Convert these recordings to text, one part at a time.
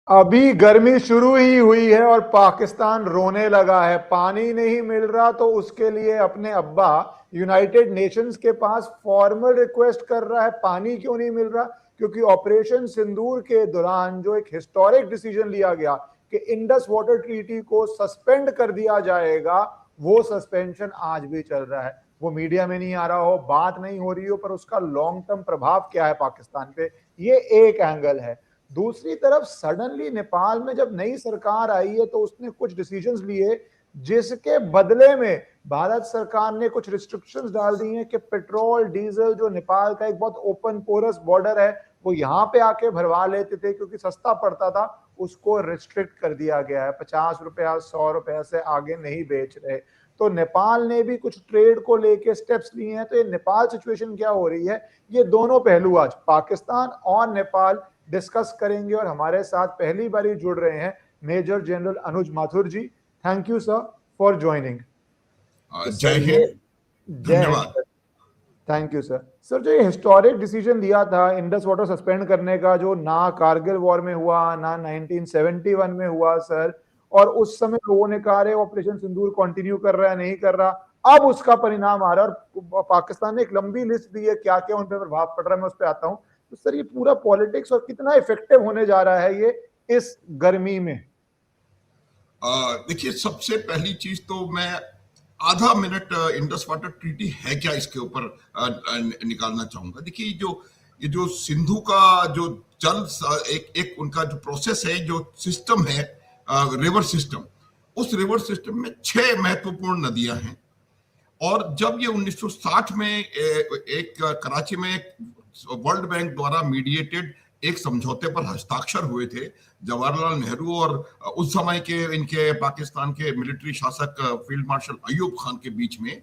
अभी गर्मी शुरू ही हुई है और पाकिस्तान रोने लगा है। पानी नहीं मिल रहा तो उसके लिए अपने अब्बा यूनाइटेड नेशंस के पास फॉर्मल रिक्वेस्ट कर रहा है। पानी क्यों नहीं मिल रहा? क्योंकि ऑपरेशन सिंदूर के दौरान जो एक हिस्टोरिक डिसीजन लिया गया कि इंडस वाटर ट्रीटी को सस्पेंड कर दिया जाएगा, वो सस्पेंशन आज भी चल रहा है। वो मीडिया में नहीं आ रहा हो, बात नहीं हो रही हो, पर उसका लॉन्ग टर्म प्रभाव क्या है पाकिस्तान पे, ये एक एंगल है। दूसरी तरफ सडनली नेपाल में जब नई सरकार आई है तो उसने कुछ डिसीजंस लिए जिसके बदले में भारत सरकार ने कुछ रिस्ट्रिक्शंस डाल दी हैं कि पेट्रोल डीजल, जो नेपाल का एक बहुत ओपन पोरस बॉर्डर है, वो यहाँ पे आके भरवा लेते थे क्योंकि सस्ता पड़ता था, उसको रिस्ट्रिक्ट कर दिया गया है। 50 रुपया 100 रुपया से आगे नहीं बेच रहे। तो नेपाल ने भी कुछ ट्रेड को लेके स्टेप्स लिए हैं। तो ये नेपाल सिचुएशन क्या हो रही है, ये दोनों पहलू आज पाकिस्तान और नेपाल डिस्कस करेंगे। और हमारे साथ पहली बार जुड़ रहे हैं major general Anuj Mathur ji. Thank you sir for joining. जय हिंद, जय हिंद। Thank you sir. सर, जो ये हिस्टोरिक डिसीजन लिया था इंडस वाटर सस्पेंड करने का, जो ना कारगिल वॉर में हुआ ना 1971 में हुआ सर, और उस समय लोगों ने कहा ऑपरेशन सिंदूर कंटिन्यू कर रहा है, नहीं कर रहा, अब उसका परिणाम आ रहा है। और पाकिस्तान ने एक लंबी लिस्ट दी है क्या क्या उन पर प्रभाव पड़ रहा है, मैं उस पर आता हूं। तो सर, ये पूरा पॉलिटिक्स और कितना इफेक्टिव होने जा रहा है ये इस गर्मी में? देखिए, सबसे पहली चीज तो मैं आधा मिनट इंडस वाटर ट्रीटी है क्या इसके ऊपर निकालना चाहूंगा। देखिए, ये जो सिंधु का जो जल एक उनका जो प्रोसेस है, जो सिस्टम है, रिवर सिस्टम, उस रिवर सिस्टम में 6 महत्वपूर्ण नदियां हैं। और जब ये 1960 में एक कराची में एक वर्ल्ड बैंक द्वारा मीडिएटेड एक समझौते पर हस्ताक्षर हुए थे जवाहरलाल नेहरू और उस समय के इनके पाकिस्तान के मिलिट्री शासक फील्ड मार्शल अयूब खान के बीच में,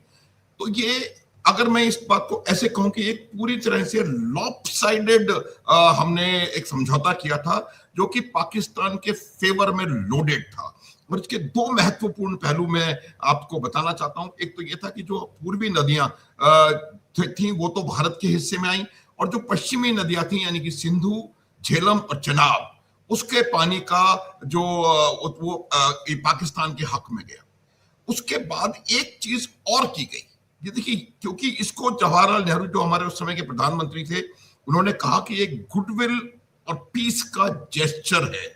तो ये, अगर मैं इस बात को ऐसे कहूं कि एक पूरी तरह से लॉपसाइडेड हमने एक समझौता किया था जो कि पाकिस्तान के फेवर में लोडेड था। और इसके 2 महत्वपूर्ण पहलू मैं आपको बताना चाहता हूं। एक तो ये था कि जो पूर्वी नदियां थी वो तो भारत के हिस्से में आई, और जो पश्चिमी नदियां थी यानी कि सिंधु, झेलम और चेनाब, उसके पानी का जो वो पाकिस्तान के हक में गया। उसके बाद एक चीज और की गई, ये देखिए, क्योंकि इसको जवाहरलाल नेहरू जो हमारे उस समय के प्रधानमंत्री थे, उन्होंने कहा कि एक गुडविल और पीस का जेस्चर है,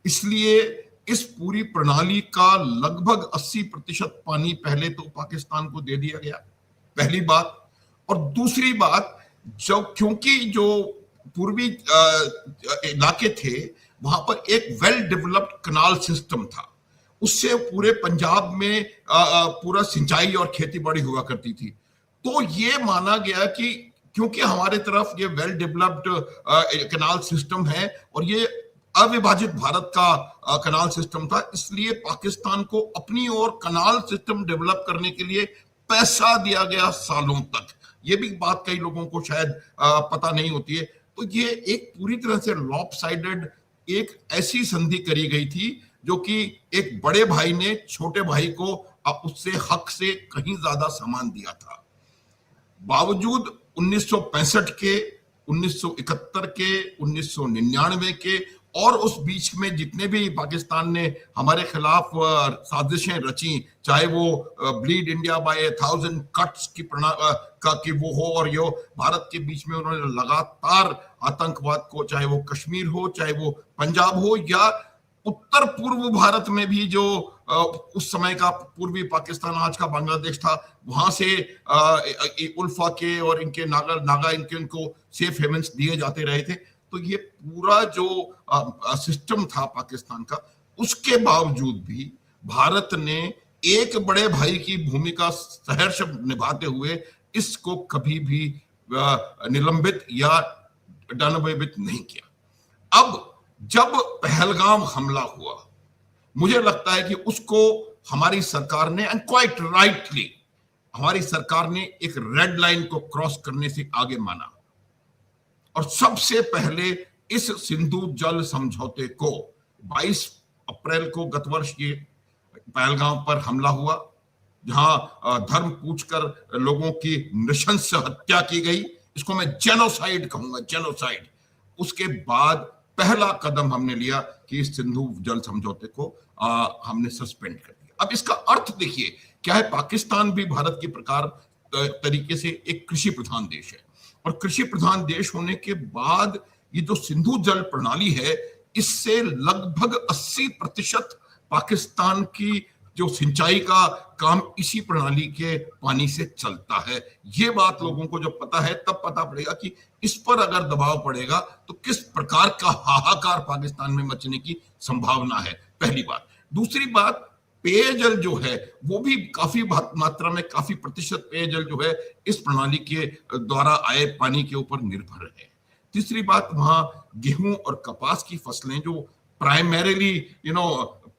इसलिए इस पूरी प्रणाली का लगभग 80% पानी पहले तो पाकिस्तान को दे दिया गया, पहली बात। और दूसरी बात, जब क्योंकि जो पूर्वी इलाके थे वहां पर एक वेल डेवलप्ड कनाल सिस्टम था, उससे पूरे पंजाब में पूरा सिंचाई और खेती बाड़ी हुआ करती थी। तो ये माना गया कि क्योंकि हमारे तरफ ये वेल डेवलप्ड कनाल सिस्टम है और ये अविभाजित भारत का कनाल सिस्टम था, इसलिए पाकिस्तान को अपनी ओर कनाल सिस्टम डेवलप करने के लिए पैसा दिया गया सालों तक। ये भी बात कई लोगों को शायद पता नहीं होती है। तो ये एक पूरी तरह से लॉपसाइडेड एक ऐसी संधि करी गई थी जो कि एक बड़े भाई ने छोटे भाई को उससे हक से कहीं ज्यादा सामान दिया था। बावजूद 1965 के, 1971 के, 1999 के और उस बीच में जितने भी पाकिस्तान ने हमारे खिलाफ साजिशें रची, चाहे वो ब्लीड इंडिया बाय 1000 कट्स की वो हो, और यो भारत के बीच में उन्होंने लगातार आतंकवाद को, चाहे वो कश्मीर हो, चाहे वो पंजाब हो, या उत्तर पूर्व भारत में भी जो उस समय का पूर्वी पाकिस्तान, आज का बांग्लादेश था, वहां से उल्फा के और इनके नागा इनको सेफ हेवंस दिए जाते रहे थे। तो ये पूरा जो सिस्टम था पाकिस्तान का, उसके बावजूद भी भारत ने एक बड़े भाई की भूमिका सहर्ष निभाते हुए इसको कभी भी निलंबित या डायनामित नहीं किया। अब जब पहलगाम हमला हुआ, मुझे लगता है कि उसको हमारी सरकार ने, एंड क्वाइट राइटली, हमारी सरकार ने एक रेड लाइन को क्रॉस करने से आगे माना। और सबसे पहले इस सिंधु जल समझौते को 22 अप्रैल को गत वर्ष ये पहलगाम पर हमला हुआ, जहां धर्म पूछकर लोगों की नृशंस हत्या की गई, इसको मैं जेनोसाइड कहूंगा, जेनोसाइड। उसके बाद पहला कदम हमने लिया कि इस सिंधु जल समझौते को हमने सस्पेंड कर दिया। अब इसका अर्थ देखिए क्या है, पाकिस्तान भी भारत की प्रकार तरीके से एक कृषि प्रधान देश है, और कृषि प्रधान देश होने के बाद ये जो सिंधु जल प्रणाली है, इससे लगभग 80% पाकिस्तान की जो सिंचाई का काम इसी प्रणाली के पानी से चलता है। ये बात लोगों को जब पता है तब पता पड़ेगा कि इस पर अगर दबाव पड़ेगा तो किस प्रकार का हाहाकार पाकिस्तान में मचने की संभावना है, पहली बात। दूसरी बात, पेयजल जो है वो भी काफी मात्रा में, काफी प्रतिशत पेयजल जो है इस प्रणाली के द्वारा आए पानी के ऊपर निर्भर है। तीसरी बात, वहां गेहूं और कपास की फसलें जो प्राइमरीली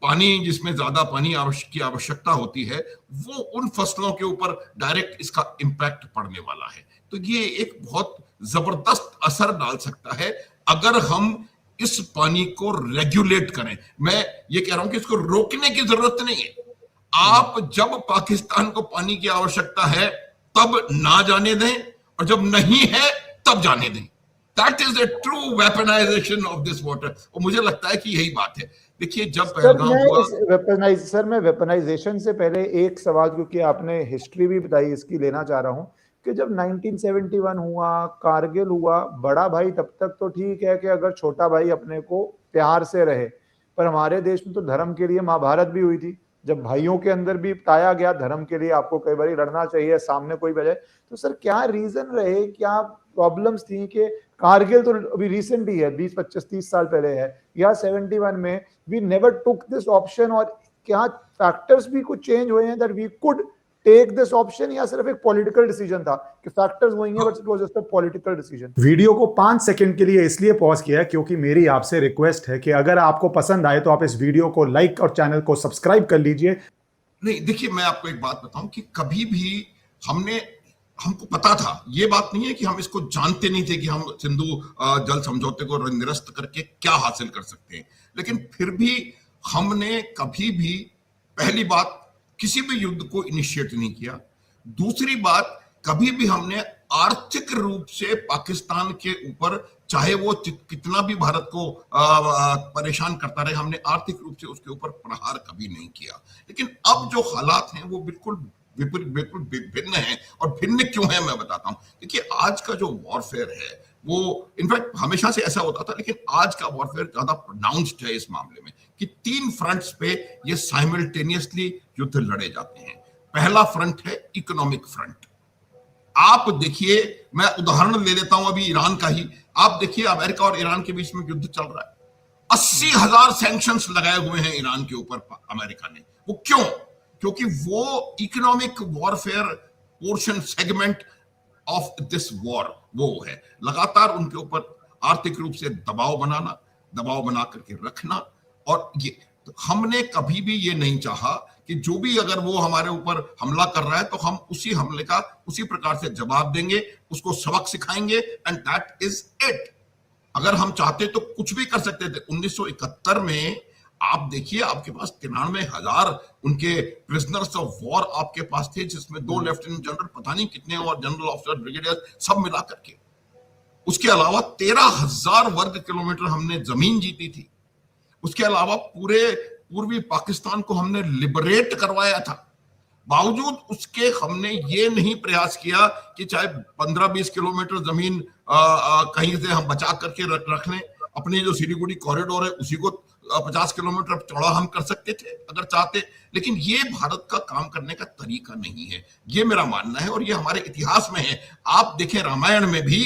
पानी, जिसमें ज्यादा पानी की आवश्यकता होती है, वो उन फसलों के ऊपर डायरेक्ट इसका इंपैक्ट पड़ने वाला है। तो ये एक बहुत जबरदस्त असर डाल सकता है अगर हम इस पानी को रेगुलेट करें। मैं ये कह रहा हूं कि इसको रोकने की जरूरत नहीं है। आप जब पाकिस्तान को पानी की आवश्यकता है तब ना जाने दें, और जब नहीं है तब जाने दें। That is a true weaponization of this water। और मुझे लगता है कि यही बात है। देखिए जब पहलगाम हुआ, सर मैं वेपनाइजेशन से पहले एक सवाल, क्योंकि आपने हिस्ट्री भी बताई, इसकी लेना चाह रहा हूं कि जब 1971 हुआ, कारगिल हुआ, बड़ा भाई तब तक तो ठीक है कि अगर छोटा भाई अपने को प्यार से रहे, पर हमारे देश में तो धर्म के लिए महाभारत भी हुई थी, जब भाइयों के अंदर भी बताया गया धर्म के लिए आपको कई बार लड़ना चाहिए, सामने कोई बजाय। तो सर क्या रीजन रहे, क्या प्रॉब्लम्स थी कि कारगिल तो अभी रिसेंट ही है, 20, 25, 30 साल पहले है, या 71 में we never took this option, और क्या फैक्टर्स भी कुछ चेंज हुए हैं that we could take this option, या सिर्फ एक पॉलिटिकल डिसीजन था कि फैक्टर्स वही हैं but it was just a political decision? Video को 5 सेकंड के लिए इसलिए पॉज किया क्योंकि मेरी आपसे रिक्वेस्ट है कि अगर आपको पसंद आए तो आप इस वीडियो को लाइक और चैनल को सब्सक्राइब कर लीजिए। नहीं, देखिए मैं आपको एक बात बताऊं कि कभी भी हमको पता था, ये बात नहीं है कि हम इसको जानते नहीं थे कि हम सिंधु जल समझौते को निरस्त करके क्या हासिल कर सकते हैं, लेकिन फिर भी हमने कभी भी, पहली बात, किसी भी युद्ध को इनिशिएट नहीं किया। दूसरी बात, कभी भी हमने आर्थिक रूप से पाकिस्तान के ऊपर, चाहे वो कितना भी भारत को परेशान करता रहे, हमने आर्थिक रूप से उसके ऊपर प्रहार कभी नहीं किया। लेकिन अब जो हालात हैं वो बिल्कुल भिन्न है। और भिन्न क्यों है मैं बताता हूं। देखिए आज का जो वॉरफेयर है वो इनफैक्ट हमेशा से ऐसा होता था, लेकिन आज का वॉरफेयर ज्यादा प्रोनाउंस्ड है इस मामले में कि 3 फ्रंट्स पे ये साइमल्टेनियसली युद्ध लड़े जाते हैं। पहला फ्रंट है इकोनॉमिक फ्रंट। आप देखिए, मैं उदाहरण ले लेता हूं अभी ईरान का ही। आप देखिए अमेरिका और ईरान के बीच में युद्ध चल रहा है, 80,000 सैंक्शंस लगाए हुए हैं ईरान के ऊपर अमेरिका ने। वो क्यों? क्योंकि वो economic warfare portion segment of this war वो है, लगातार उनके ऊपर आर्थिक रूप से दबाव बना करके रखना। और ये तो हमने कभी भी ये नहीं चाहा कि जो भी अगर वो हमारे ऊपर हमला कर रहा है तो हम उसी हमले का उसी प्रकार से जवाब देंगे, उसको सबक सिखाएंगे, एंड दैट इज इट। अगर हम चाहते तो कुछ भी कर सकते थे। 1971 में आप देखिए, आपके पास 93,000 उनके प्रिजनर्स ऑफ वॉर आपके पास थे, जिसमें 2 लेफ्टिनेंट जनरल, पता नहीं कितने, और जनरल ऑफिसर, ब्रिगेडियर, सब मिला करके। उसके अलावा 13,000 वर्ग किलोमीटर हमने जमीन जीती थी। उसके अलावा पूरे पूर्वी पाकिस्तान को हमने लिबरेट करवाया था। बावजूद उसके हमने ये नहीं प्रयास किया कि चाहे 15-20 किलोमीटर जमीन कहीं से हम बचा करके रख लें। अपनी जो सिलीगुड़ी कॉरिडोर है उसी को 50 किलोमीटर चौड़ा हम कर सकते थे अगर चाहते, लेकिन ये भारत का काम करने का तरीका नहीं है, ये मेरा मानना है। और ये हमारे इतिहास में है। आप देखें रामायण में भी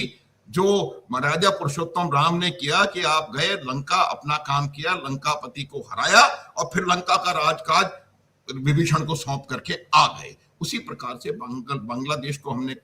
जो महाराजा पुरुषोत्तम राम ने किया कि आप गए लंका, अपना काम किया, लंकापति को हराया और फिर लंका का राजकाज विभीषण को सौंप करके आ गए। उसी प्रकार से बांग्लादेश को हमने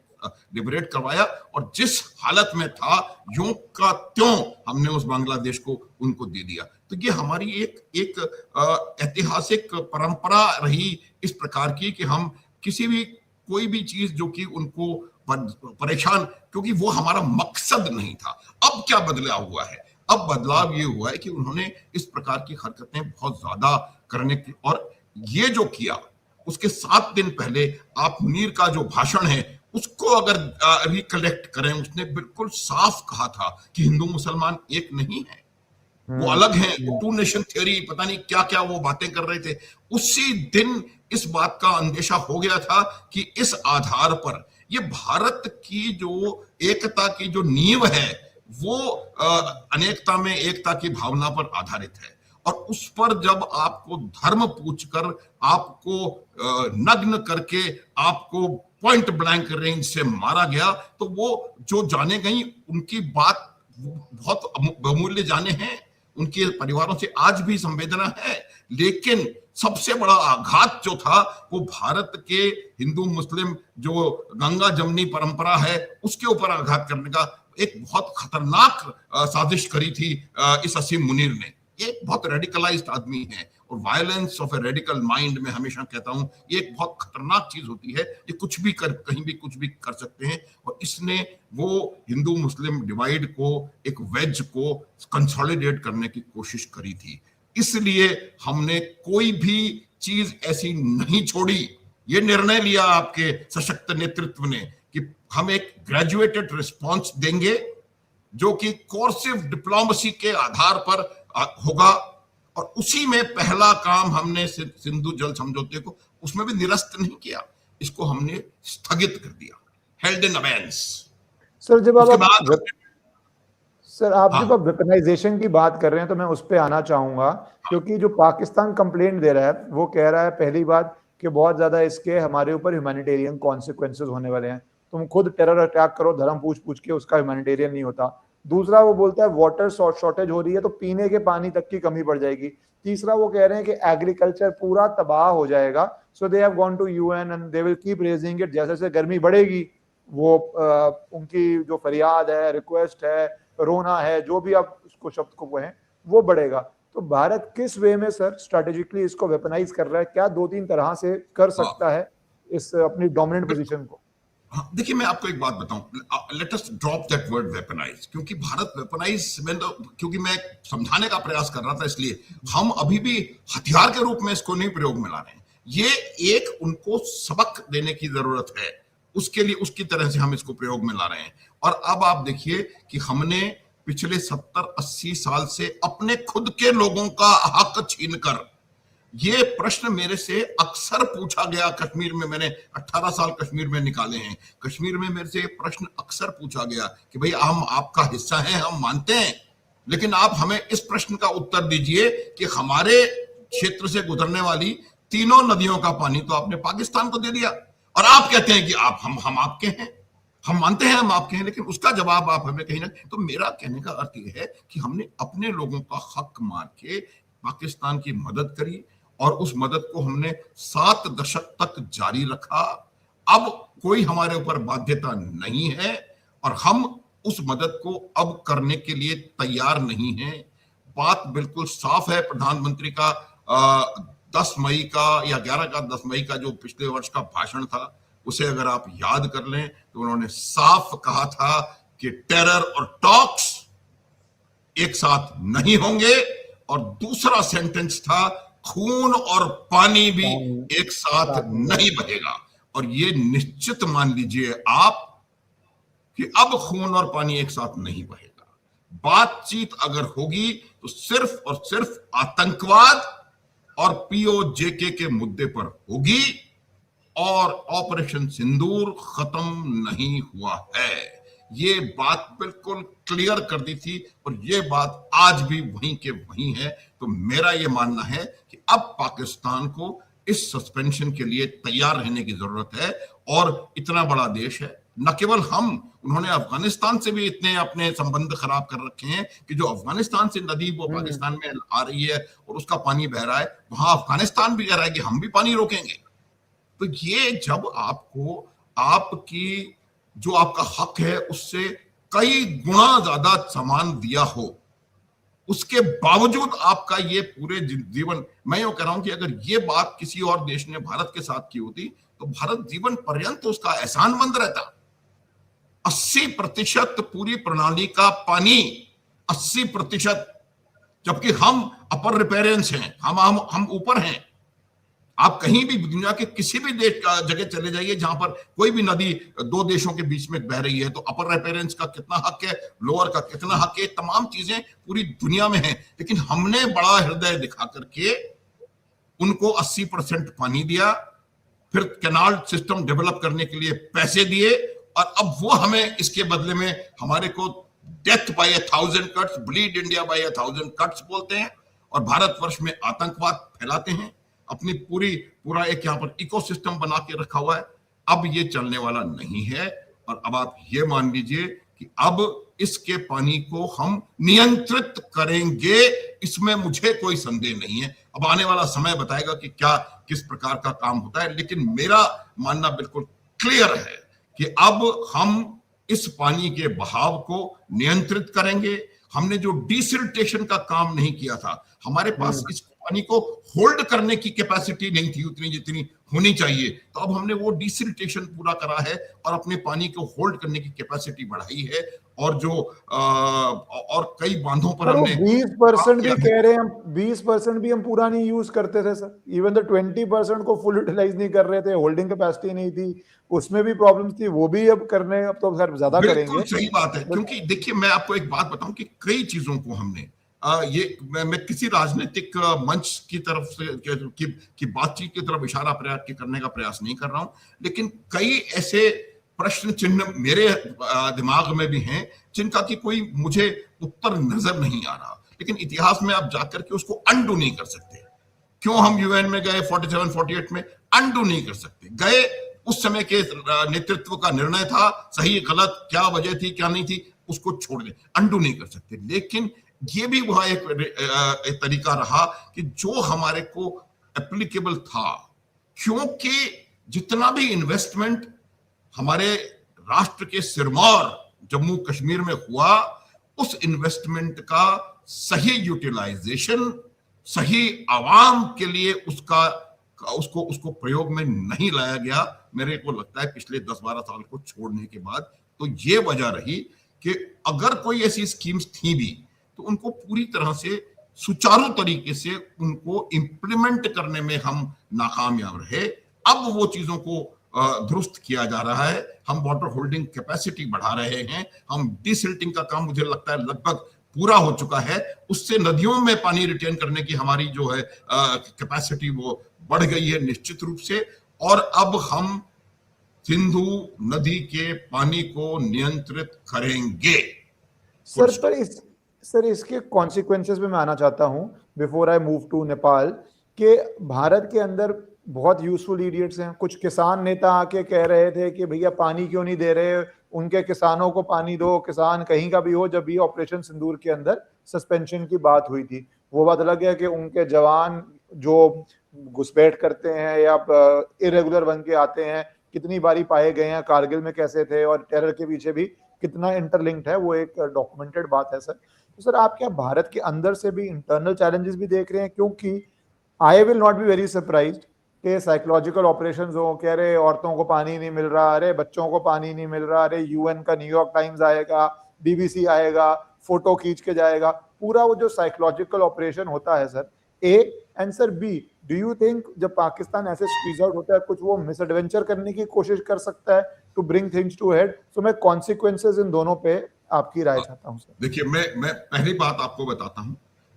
लिबरेट करवाया, और जिस हालत में था यूं का त्यों हमने उस बांग्लादेश को उनको दे दिया। तो ये हमारी एक ऐतिहासिक परंपरा रही इस प्रकार की कि हम किसी भी कोई भी चीज जो कि उनको परेशान, क्योंकि वो हमारा मकसद नहीं था। अब क्या बदलाव हुआ है? अब बदलाव ये हुआ है कि उन्होंने इस प्रकार की हरकतें बहुत ज्यादा करने की, और ये जो किया उसके 7 दिन पहले आप मुनीर का जो भाषण है उसको अगर रिकलेक्ट करें, उसने बिल्कुल साफ कहा था कि हिंदू मुसलमान एक नहीं है। वो अलग हैं, वो टू नेशन थ्योरी, पता नहीं क्या क्या वो बातें कर रहे थे। उसी दिन इस बात का अंदेशा हो गया था कि इस आधार पर ये भारत की जो एकता की जो नींव है वो अनेकता में एकता की भावना पर आधारित है। और उस पर जब आपको धर्म पूछकर, आपको नग्न करके, आपको पॉइंट ब्लैंक रेंज से मारा गया, तो वो जो जाने गई उनकी बात बहुत बहुमूल्य जाने हैं, उनके परिवारों से आज भी संवेदना है। लेकिन सबसे बड़ा आघात जो था वो भारत के हिंदू मुस्लिम जो गंगा जमनी परंपरा है उसके ऊपर आघात करने का एक बहुत खतरनाक साजिश करी थी इस असीम मुनीर ने। ये बहुत रेडिकलाइज्ड आदमी है और violence of a radical mind में हमेशा कहता हूं ये एक बहुत खतरनाक चीज होती है। ये कुछ भी कर, कहीं भी कुछ भी कर सकते हैं। और इसने वो हिंदू मुस्लिम डिवाइड को, एक वेज को कंसोलिडेट करने की कोशिश करी थी। इसलिए हमने कोई भी चीज ऐसी नहीं छोड़ी। ये निर्णय लिया आपके सशक्त नेतृत्व ने कि हम एक ग्रेजुएटेड रिस्पॉन्स देंगे जो कि कोर्सिव डिप्लोमेसी के आधार पर होगा। और उसी में पहला काम हमने सिंधु जल समझौते को उसमें भी निरस्त नहीं किया, इसको हमने स्थगित कर दिया, हेल्ड इन अबेंस। सर जब आप हाँ। जब वेपनाइजेशन की बात कर रहे हैं तो मैं उस पर आना चाहूंगा, क्योंकि जो पाकिस्तान कंप्लेंट दे रहा है वो कह रहा है पहली बात कि बहुत ज्यादा इसके हमारे ऊपर ह्यूमैनिटेरियन कॉन्सिक्वेंसेस होने वाले हैं, तुम खुद टेरर अटैक करो धर्म पूछ पूछ के, उसका ह्यूमैनिटेरियन नहीं होता। दूसरा वो बोलता है वाटर शॉर्टेज हो रही है तो पीने के पानी तक की कमी पड़ जाएगी। तीसरा वो कह रहे हैं कि एग्रीकल्चर पूरा तबाह हो जाएगा। So they have gone to UN and they will keep raising it, जैसे जैसे गर्मी बढ़ेगी वो उनकी जो फरियाद है, रिक्वेस्ट है, रोना है, जो भी आप उसको शब्द को कहें, वो बढ़ेगा। तो भारत किस वे में सर स्ट्रेटेजिकली इसको वेपनाइज कर रहा है, क्या 2-3 तरह से कर सकता है इस अपनी डोमिनेंट पोजीशन को? हाँ, देखिए मैं आपको एक बात बताऊं, let us drop that word weaponise, क्योंकि भारत वेपनाइज में क्योंकि मैं समझाने का प्रयास कर रहा था, इसलिए हम अभी भी हथियार के रूप में इसको नहीं प्रयोग में ला रहे हैं। ये एक उनको सबक देने की जरूरत है, उसके लिए उसकी तरह से हम इसको प्रयोग में ला रहे हैं। और अब आप देखिए कि हमने पिछले 70-80 साल से अपने खुद के लोगों का हक छीनकर, ये प्रश्न मेरे से अक्सर पूछा गया कश्मीर में, मैंने 18 साल कश्मीर में निकाले हैं, कश्मीर में मेरे से प्रश्न अक्सर पूछा गया कि भाई हम आपका हिस्सा हैं, हम मानते हैं, लेकिन आप हमें इस प्रश्न का उत्तर दीजिए कि हमारे क्षेत्र से गुजरने वाली 3 नदियों का पानी तो आपने पाकिस्तान को दे दिया और आप कहते हैं कि आप हम आपके हैं, हम मानते हैं हम आपके हैं, लेकिन उसका जवाब आप हमें कहीं ना। तो मेरा कहने का अर्थ यह है कि हमने अपने लोगों का हक मार के पाकिस्तान की मदद करी और उस मदद को हमने 7 दशक तक जारी रखा। अब कोई हमारे ऊपर बाध्यता नहीं है और हम उस मदद को अब करने के लिए तैयार नहीं हैं। बात बिल्कुल साफ है। प्रधानमंत्री का 10 मई का या 11 का 10 मई का जो पिछले वर्ष का भाषण था, उसे अगर आप याद कर लें तो उन्होंने साफ कहा था कि टेरर और टॉक्स एक साथ नहीं होंगे, और दूसरा सेंटेंस था खून और पानी भी एक साथ नहीं बहेगा। और ये निश्चित मान लीजिए आप कि अब खून और पानी एक साथ नहीं बहेगा। बातचीत अगर होगी तो सिर्फ और सिर्फ आतंकवाद और पीओजेके के मुद्दे पर होगी, और ऑपरेशन सिंदूर खत्म नहीं हुआ है। ये बात बिल्कुल क्लियर कर दी थी और ये बात आज भी वहीं के वहीं है। तो मेरा ये मानना है कि अब पाकिस्तान को इस सस्पेंशन के लिए तैयार रहने की जरूरत है। और इतना बड़ा देश है, न केवल हम, उन्होंने अफगानिस्तान से भी इतने अपने संबंध खराब कर रखे हैं कि जो अफगानिस्तान से नदी वो पाकिस्तान में आ रही है और उसका पानी बह रहा है, वहां अफगानिस्तान भी कह रहा है कि हम भी पानी रोकेंगे। तो ये जब आपको आपकी जो आपका हक है उससे कई गुना ज्यादा सामान दिया हो, उसके बावजूद आपका ये पूरे जीवन, मैं यूं कह रहा हूं कि अगर ये बात किसी और देश ने भारत के साथ की होती तो भारत जीवन पर्यंत उसका एहसानमंद रहता। 80% पूरी प्रणाली का पानी, 80%, जबकि हम अपर रिपेरेंस हैं, हम ऊपर हैं। आप कहीं भी दुनिया के किसी भी देश का जगह चले जाइए जहां पर कोई भी नदी दो देशों के बीच में बह रही है, तो अपर रेपेरेंस का कितना हक है, लोअर का कितना हक है, तमाम चीजें पूरी दुनिया में हैं। लेकिन हमने बड़ा हृदय दिखा करके उनको 80% पानी दिया, फिर कैनाल सिस्टम डेवलप करने के लिए पैसे दिए, और अब वो हमें इसके बदले में हमारे को death by 1000 cuts, bleed India by 1000 cuts बोलते हैं, और भारतवर्ष में आतंकवाद फैलाते हैं, अपनी पूरा एक यहां पर इकोसिस्टम बना के रखा हुआ है। अब ये चलने वाला नहीं है, और अब आप ये मान लीजिए कि अब इसके पानी को हम नियंत्रित करेंगे, इसमें मुझे कोई संदेह नहीं है। अब आने वाला समय बताएगा कि क्या किस प्रकार का काम होता है, लेकिन मेरा मानना बिल्कुल क्लियर है कि अब हम इस पानी के बहाव को नियंत्रित करेंगे। हमने जो डिसिल्टेशन का काम नहीं किया था, हमारे पास इस पानी को होल्ड करने की कैपेसिटी नहीं थी उतनी जितनी होनी चाहिए, तो अब हमने वो डिसिल्टेशन पूरा करा है और अपने पानी को होल्ड करने की कैपेसिटी बढ़ाई है। और जो और कई बांधों पर हमने 20% भी कह रहे हैं, 20% भी हम पूरा नहीं यूज करते थे सर। इवन तो 20% को फुल यूटिलाइज नहीं कर रहे थे, होल्डिंग कैपेसिटी नहीं थी, उसमें भी प्रॉब्लम्स थी, वो भी अब करने, अब तो सर ज्यादा करेंगे। बिल्कुल सही बात है, क्योंकि देखिए मैं आपको एक बात बताऊं कि कई चीजों को हमने ये मैं किसी राजनीतिक मंच की तरफ से की बातचीत की तरफ इशारा करने का प्रयास नहीं कर रहा हूं, लेकिन कई ऐसे प्रश्न चिन्ह मेरे दिमाग में भी हैं जिनका कि कोई मुझे उत्तर नजर नहीं आ रहा, लेकिन इतिहास में आप जाकर के उसको अनडू नहीं कर सकते। क्यों हम यूएन में गए 47-48 में, अनडू नहीं कर सकते। गए, उस समय के नेतृत्व का निर्णय था, सही गलत क्या वजह थी क्या नहीं थी उसको छोड़ दे, अनडू नहीं कर सकते। लेकिन ये भी वह एक तरीका रहा कि जो हमारे को एप्लीकेबल था, क्योंकि जितना भी इन्वेस्टमेंट हमारे राष्ट्र के सिरमौर जम्मू कश्मीर में हुआ, उस इन्वेस्टमेंट का सही यूटिलाइजेशन, सही आवाम के लिए उसको प्रयोग में नहीं लाया गया। मेरे को लगता है पिछले 10-12 साल को छोड़ने के बाद तो ये वजह रही कि अगर कोई ऐसी स्कीम्स थी भी तो उनको पूरी तरह से सुचारू तरीके से उनको इंप्लीमेंट करने में हम नाकामयाब रहे। अब वो चीजों को दुरुस्त किया जा रहा है, हम वाटर होल्डिंग कैपेसिटी बढ़ा रहे हैं, हम डिसिल्टिंग का काम मुझे लगता है लगभग पूरा हो चुका है, उससे नदियों में पानी रिटेन करने की हमारी जो है कैपेसिटी वो बढ़ गई है निश्चित रूप से। और अब हम सिंधु नदी के पानी को नियंत्रित करेंगे। सर इसके कॉन्सिक्वेंसेस में मैं आना चाहता हूं before I move to Nepal, कि भारत के अंदर बहुत यूजफुल इडियट्स हैं। कुछ किसान नेता आके कह रहे थे कि भैया पानी क्यों नहीं दे रहे, उनके किसानों को पानी दो, किसान कहीं का भी हो। जब ये ऑपरेशन सिंदूर के अंदर सस्पेंशन की बात हुई थी, वो बात अलग है कि उनके जवान जो घुसपैठ करते हैं या इरेगुलर बन के आते हैं, कितनी बारी पाए गए हैं, कारगिल में कैसे थे, और टेरर के पीछे भी कितना इंटरलिंक्ड है, वो एक डॉक्यूमेंटेड बात है सर। तो सर आप क्या भारत के अंदर से भी इंटरनल चैलेंजेस भी देख रहे हैं? क्योंकि I will not be very surprised कि साइकोलॉजिकल ऑपरेशंस हो, कह रहे औरतों को पानी नहीं मिल रहा, अरे बच्चों को पानी नहीं मिल रहा, अरे यूएन का न्यूयॉर्क टाइम्स आएगा, बीबीसी आएगा, फोटो खींच के जाएगा, पूरा वो जो साइकोलॉजिकल ऑपरेशन होता है sir, A. And sir B, do you think जब पाकिस्तान ऐसे स्क्वीज आउट होता है, कुछ वो मिस एडवेंचर करने की कोशिश कर सकता है to bring things to head? So मैं कॉन्सिक्वेंसेस इन दोनों पे आपकी राय चाहता हूं सर। देखिए मैं पहली बात आपको बताता हूं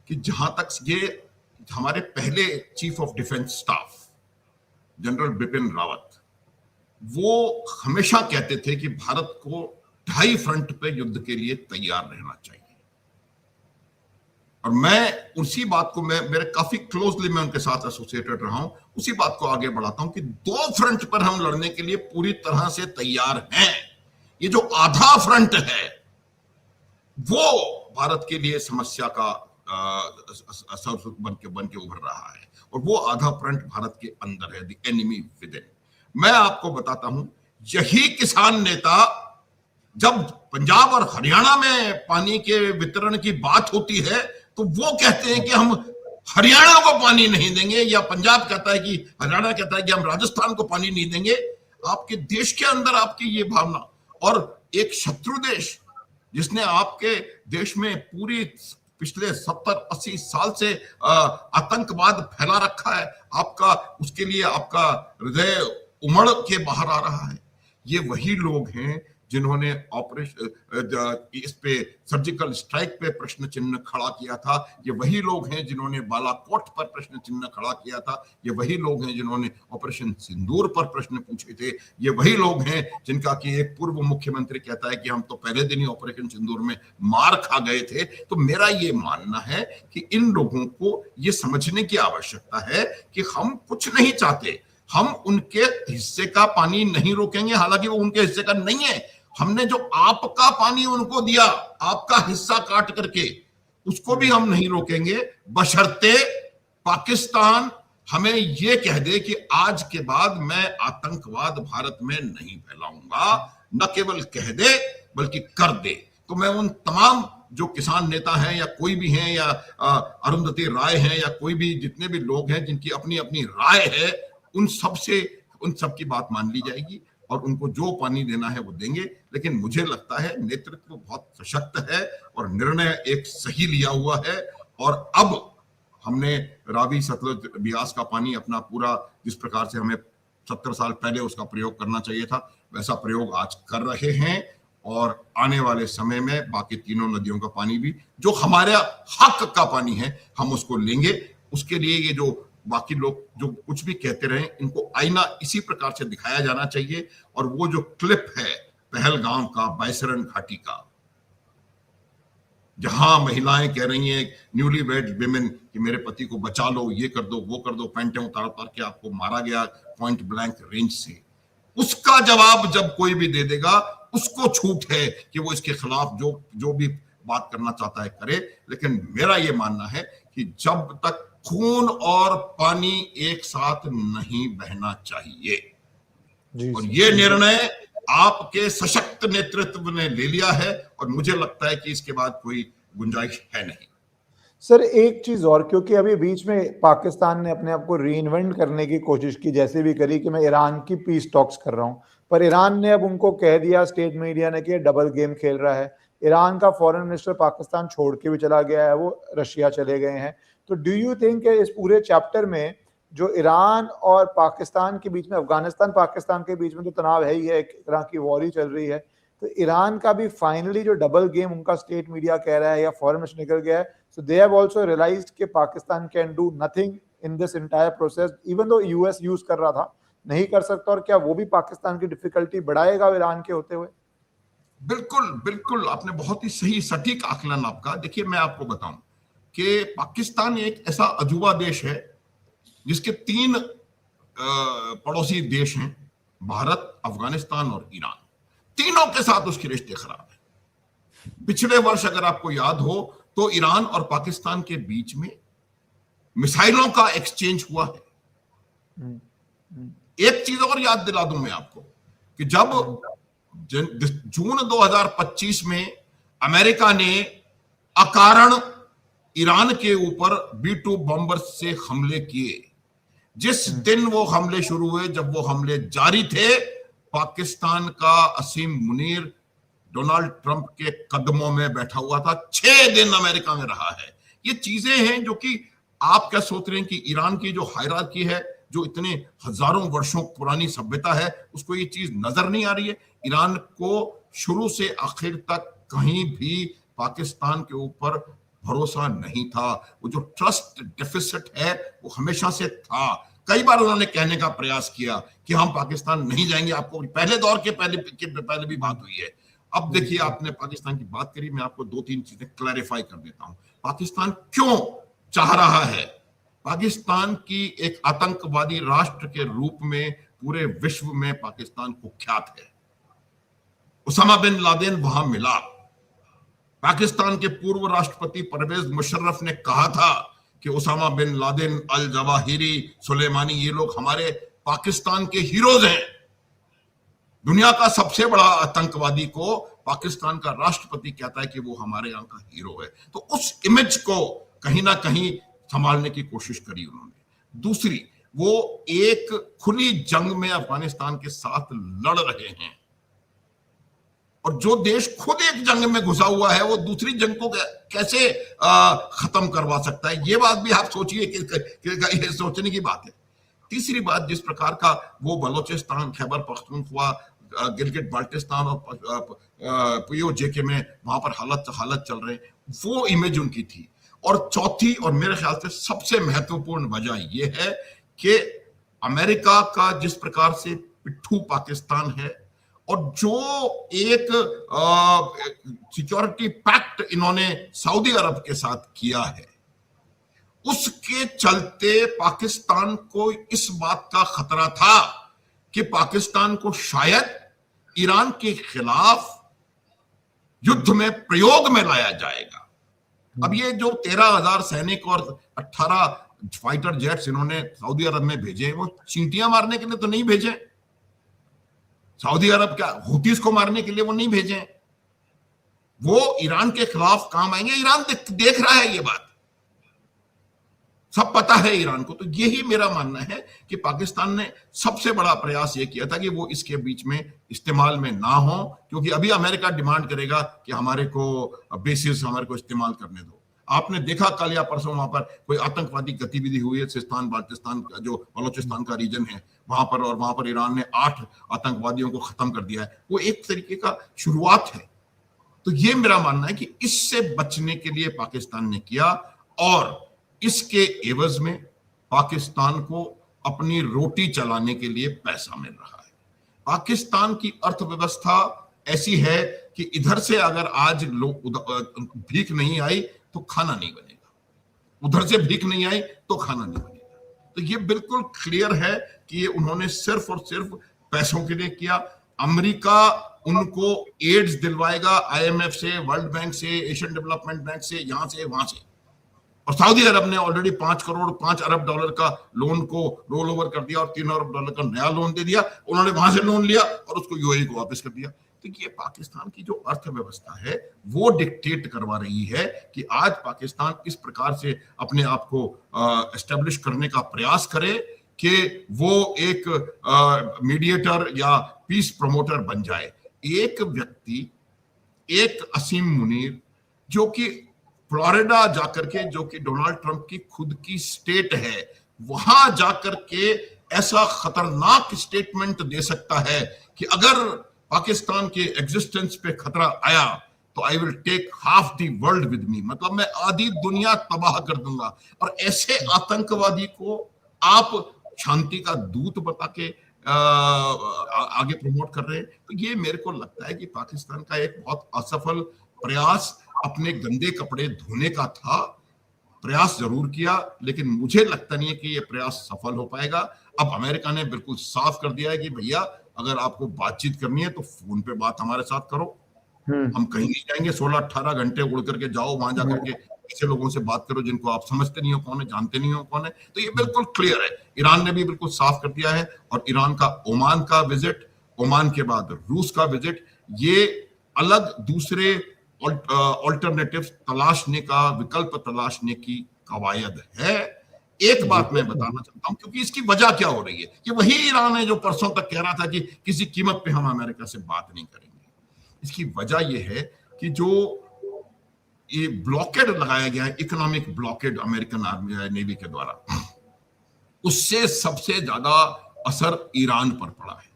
कि जहां तक ये हमारे पहले chief of defence staff general Bipin Rawat, वो हमेशा कहते थे कि भारत को 2.5 फ्रंट पे युद्ध के लिए तैयार रहना चाहिए। और मैं उसी बात को मेरे काफी क्लोजली मैं उनके साथ एसोसिएटेड रहा हूं, उसी बात को आगे बढ़ाता हूं कि 2 फ्रंट पर हम लड़ने के लिए पूरी तरह से तैयार हैं। ये जो आधा फ्रंट है वो भारत के लिए समस्या का बन के उभर रहा है, और वो आधा फ्रंट भारत के अंदर है, द एनिमी विद इन। मैं आपको बताता हूं, यही किसान नेता जब पंजाब और हरियाणा में पानी के वितरण की बात होती है तो वो कहते हैं कि हम हरियाणा को पानी नहीं देंगे, या पंजाब कहता है कि हरियाणा कहता है कि हम राजस्थान को पानी नहीं देंगे। आपके देश के अंदर आपकी ये भावना, और एक शत्रु देश जिसने आपके देश में पूरी पिछले 70-80 साल से आतंकवाद फैला रखा है, आपका उसके लिए आपका हृदय उमड़ के बाहर आ रहा है। ये वही लोग हैं जिन्होंने ऑपरेशन इस पे सर्जिकल स्ट्राइक पे प्रश्न चिन्ह खड़ा किया था। ये वही लोग हैं जिन्होंने बालाकोट पर प्रश्न चिन्ह खड़ा किया था। ये वही लोग हैं जिन्होंने ऑपरेशन सिंदूर पर प्रश्न पूछे थे। ये वही लोग हैं जिनका कि एक पूर्व मुख्यमंत्री कहता है कि हम तो पहले दिन ही ऑपरेशन सिंदूर में मार खा गए थे। तो मेरा ये मानना है कि इन लोगों को ये समझने की आवश्यकता है कि हम कुछ नहीं चाहते, हम उनके हिस्से का पानी नहीं रोकेंगे, हालांकि वो उनके हिस्से का नहीं है। हमने जो आपका पानी उनको दिया, आपका हिस्सा काट करके, उसको भी हम नहीं रोकेंगे, बशर्ते पाकिस्तान हमें यह कह दे कि आज के बाद मैं आतंकवाद भारत में नहीं फैलाऊंगा। न केवल कह दे बल्कि कर दे। तो मैं उन तमाम जो किसान नेता हैं या कोई भी हैं या अरुंधति राय हैं या कोई भी जितने भी लोग हैं जिनकी अपनी अपनी राय है, उन सब की बात मान ली जाएगी और उनको जो पानी देना है वो देंगे। लेकिन मुझे लगता है नेतृत्व बहुत सशक्त है और निर्णय एक सही लिया हुआ है। और अब हमने रावी सतलुज ब्यास का पानी अपना पूरा, जिस प्रकार से हमें 70 साल पहले उसका प्रयोग करना चाहिए था, वैसा प्रयोग आज कर रहे हैं। और आने वाले समय में बाकी तीनों नदियों का पानी भी, जो हमारा हक का पानी है, हम उसको लेंगे। उसके लिए ये जो बाकी लोग जो कुछ भी कहते रहे, इनको आईना इसी प्रकार से दिखाया जाना चाहिए। और वो जो क्लिप है पहलगाम का, बैसरन घाटी का, जहां महिलाएं कह रही हैं, न्यूली वेड विमेन, कि मेरे पति को बचा लो, ये कर दो, वो कर दो, पैंटें उतार उतार के आपको मारा गया पॉइंट ब्लैंक रेंज से, उसका जवाब जब कोई भी दे देगा, उसको छूट है कि वो इसके खिलाफ जो भी बात करना चाहता है करे। लेकिन मेरा ये मानना है कि जब तक खून और पानी एक साथ नहीं बहना चाहिए, और ये निर्णय आपके सशक्त नेतृत्व ने ले लिया है और मुझे लगता है कि इसके बाद कोई गुंजाइश है नहीं। सर एक चीज और, क्योंकि अभी बीच में पाकिस्तान ने अपने आप को रीइन्वेंट करने की कोशिश की, जैसे भी करी कि मैं ईरान की पीस टॉक्स कर रहा हूं, पर ईरान ने अब उनको कह दिया, स्टेट मीडिया ने, कि डबल गेम खेल रहा है। ईरान का फॉरेन मिनिस्टर पाकिस्तान छोड़ के भी चला गया है, वो रशिया चले गए हैं। तो डू यू थिंक इस पूरे चैप्टर में जो ईरान और पाकिस्तान के बीच में, अफगानिस्तान पाकिस्तान के बीच में तो तनाव है ही है, एक तरह की वॉर ही चल रही है, तो ईरान का भी फाइनली जो डबल गेम उनका स्टेट मीडिया कह रहा है या फॉरेन मिनिस्टर निकल गया है, सो दे हैव आल्सो रियलाइज्ड कि Pakistan can do nothing in this entire process, even though US use कर रहा था, नहीं कर सकता। और क्या वो भी पाकिस्तान की डिफिकल्टी बढ़ाएगा ईरान के होते हुए? बिल्कुल बिल्कुल, आपने बहुत ही सही सटीक आकलन आपका। देखिए, मैं आपको बताऊं कि पाकिस्तान एक ऐसा अजूबा देश है जिसके 3 पड़ोसी देश हैं, भारत, अफगानिस्तान और ईरान। तीनों के साथ उसके रिश्ते खराब है। पिछले वर्ष अगर आपको याद हो तो ईरान और पाकिस्तान के बीच में मिसाइलों का एक्सचेंज हुआ है। एक चीज और याद दिला दूं मैं आपको कि जब जून 2025 में अमेरिका ने अकारण ईरान के ऊपर B-2 बॉम्बर से हमले किए, जिस दिन वो हमले शुरू हुए, जब वो हमले जारी थे, पाकिस्तान का असीम मुनीर डोनाल्ड ट्रंप के कदमों में बैठा हुआ था। 6 दिन अमेरिका में रहा है। ये चीजें हैं जो कि आप क्या सोच रहे हैं कि ईरान की जो हायरार्की है, जो इतने हजारों वर्षों पुरानी सभ्यता है, उसको ये चीज नजर नहीं आ रही है? ईरान को शुरू से आखिर तक कहीं भी पाकिस्तान के ऊपर भरोसा नहीं था। वो जो ट्रस्ट डेफिसिट है वो हमेशा से था। कई बार उन्होंने कहने का प्रयास किया कि हम पाकिस्तान नहीं जाएंगे, आपको पहले दौर के पहले भी बात हुई है। अब देखिए, आपने पाकिस्तान की बात करी, मैं आपको 2-3 चीजें क्लैरिफाई कर देता हूं। पाकिस्तान क्यों चाह रहा है? पाकिस्तान की एक आतंकवादी राष्ट्र के रूप में पूरे विश्व में पाकिस्तान कुख्यात है। उसामा बिन लादेन वहां मिला। पाकिस्तान के पूर्व राष्ट्रपति परवेज मुशर्रफ ने कहा था कि Osama bin Laden, al Zawahiri, Soleimani, ये लोग हमारे पाकिस्तान के हीरोज हैं। दुनिया का सबसे बड़ा आतंकवादी को पाकिस्तान का राष्ट्रपति कहता है कि वो हमारे यहाँ का हीरो है। तो उस इमेज को कहीं ना कहीं संभालने की कोशिश करी उन्होंने। दूसरी, वो एक खुली जंग में अफगानिस्तान के साथ लड़ रहे हैं। और जो देश खुद एक जंग में घुसा हुआ है वो दूसरी जंग को कैसे खत्म करवा सकता है? ये बात भी आप सोचिए कि ये सोचने की बात है। तीसरी बात, जिस प्रकार का वो बलोचिस्तान, खैबर पख्तूनख्वा, गिलगिट बाल्टिस्तान और पीओजे में वहां पर हालत चल रहे, वो इमेज उनकी थी। और चौथी और मेरे ख्याल से सबसे महत्वपूर्ण वजह यह है कि अमेरिका का जिस प्रकार से पिट्ठू पाकिस्तान है और जो एक सिक्योरिटी पैक्ट इन्होंने सऊदी अरब के साथ किया है, उसके चलते पाकिस्तान को इस बात का खतरा था कि पाकिस्तान को शायद ईरान के खिलाफ युद्ध में प्रयोग में लाया जाएगा। अब ये जो 13,000 सैनिक और 18 फाइटर जेट्स इन्होंने सऊदी अरब में भेजे, वो चींटियां मारने के लिए तो नहीं भेजे। सऊदी अरब क्या हुतीस को मारने के लिए वो नहीं भेजे, वो ईरान के खिलाफ काम आएंगे। ईरान देख रहा है, ये बात सब पता है ईरान को। तो यही मेरा मानना है कि पाकिस्तान ने सबसे बड़ा प्रयास ये किया था कि वो इसके बीच में इस्तेमाल में ना हो, क्योंकि अभी अमेरिका डिमांड करेगा कि हमारे को बेसिस हमारे को इस्तेमाल करने दो। आपने देखा कल या परसों वहां पर कोई आतंकवादी गतिविधि हुई है, सिस्तान बाल्टिस्तान का जो बलोचिस्तान का रीजन है वहां पर, और वहां पर ईरान ने 8 आतंकवादियों को खत्म कर दिया है। वो एक तरीके का शुरुआत है। तो ये मेरा मानना है कि इससे बचने के लिए पाकिस्तान ने किया, और इसके एवज में पाकिस्तान को अपनी रोटी चलाने के लिए पैसा मिल रहा है। पाकिस्तान की अर्थव्यवस्था ऐसी है कि इधर से अगर आज भीख नहीं आई तो खाना नहीं बनेगा, उधर से भीख नहीं आई तो खाना नहीं बनेगा। तो ये बिल्कुल क्लियर है कि ये उन्होंने सिर्फ और सिर्फ पैसों के लिए किया। अमेरिका उनको एड्स दिलवाएगा IMF से, वर्ल्ड बैंक से, एशियन डेवलपमेंट बैंक से, यहां से वहां से, और सऊदी अरब ने ऑलरेडी 5 अरब डॉलर का लोन को रोल ओवर कर दिया और 3 अरब डॉलर का नया लोन दे दिया। उन्होंने वहां से लोन लिया और उसको UAE को वापस कर दिया। तो ये पाकिस्तान की जो अर्थव्यवस्था है वो डिक्टेट करवा रही है कि आज पाकिस्तान इस प्रकार से अपने आप को एस्टेब्लिश करने का प्रयास करे कि वो एक मीडिएटर या पीस प्रमोटर बन जाए। एक व्यक्ति, एक असीम मुनीर, जो कि फ्लोरिडा जाकर के, जो कि डोनाल्ड ट्रंप की खुद की स्टेट है, वहां जाकर के ऐसा खतरनाक स्टेटमेंट दे सकता है कि अगर पाकिस्तान के एग्जिस्टेंस पे खतरा आया तो I will take half the world with me, मतलब मैं आधी दुनिया तबाह कर दूंगा। और ऐसे आतंकवादी को आप शांति का दूत बता के आगे प्रमोट कर रहे हैं। तो ये मेरे को लगता है कि पाकिस्तान का एक बहुत असफल प्रयास अपने गंदे कपड़े धोने का था। प्रयास जरूर किया, लेकिन मुझे लगता नहीं है कि यह प्रयास सफल हो पाएगा। अब अमेरिका ने बिल्कुल साफ कर दिया है कि भैया अगर आपको बातचीत करनी है तो फोन पे बात हमारे साथ करो, हम कहीं नहीं जाएंगे। 16-18 घंटे उड़ करके जाओ, वहां जाकर के ऐसे लोगों से बात करो जिनको आप समझते नहीं हो कौन है, जानते नहीं हो कौन है। तो ये बिल्कुल क्लियर है। ईरान ने भी बिल्कुल साफ कर दिया है। और ईरान का ओमान का विजिट, ओमान के बाद रूस का विजिट, ये अलग दूसरे ऑल्टरनेटिव तलाशने का, विकल्प तलाशने की कवायद है। एक बात मैं बताना चाहता हूं, क्योंकि इसकी वजह क्या हो रही है, कि वही ईरान है जो परसों तक कह रहा था कि किसी कीमत पे हम अमेरिका से बात नहीं करेंगे। इसकी वजह यह है कि जो ये ब्लॉकेड लगाया गया है, economic blockade American army navy के द्वारा, उससे सबसे ज्यादा असर ईरान पर पड़ा है।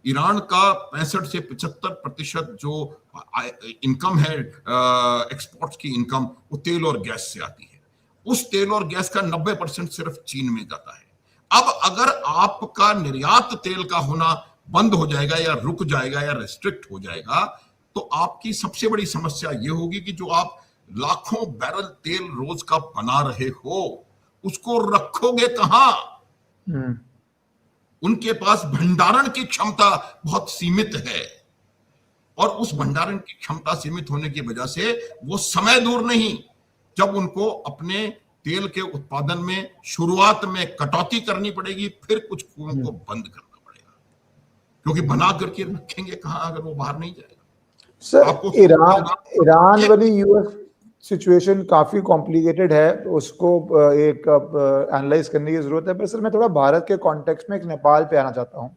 ईरान का 65 से 75% जो इनकम है, एक्सपोर्ट्स की इनकम, वो तेल और गैस से आती है। उस तेल और गैस का 90% सिर्फ चीन में जाता है। अब अगर आपका निर्यात तेल का होना बंद हो जाएगा या रुक जाएगा या रेस्ट्रिक्ट हो जाएगा, तो आपकी सबसे बड़ी समस्या ये होगी कि जो आप लाखों बैरल तेल रोज का बना रहे हो, उसको रखोगे कहां? उनके पास भंडारण की क्षमता बहुत सीमित है, और उस भंडारण की क्षमता सीमित होने की वजह से वो समय दूर नहीं जब उनको अपने तेल के उत्पादन में शुरुआत में कटौती करनी पड़ेगी, फिर कुछ कुओं को बंद करना पड़ेगा, क्योंकि बना करके रखेंगे कहां अगर वो बाहर नहीं जाएगा। सर, ईरान वाली यूएस सिचुएशन काफी कॉम्प्लिकेटेड है, उसको एक एनालाइज करने की जरूरत है। पर सर मैं थोड़ा भारत के कॉन्टेक्स्ट में एक नेपाल पे आना चाहता हूँ।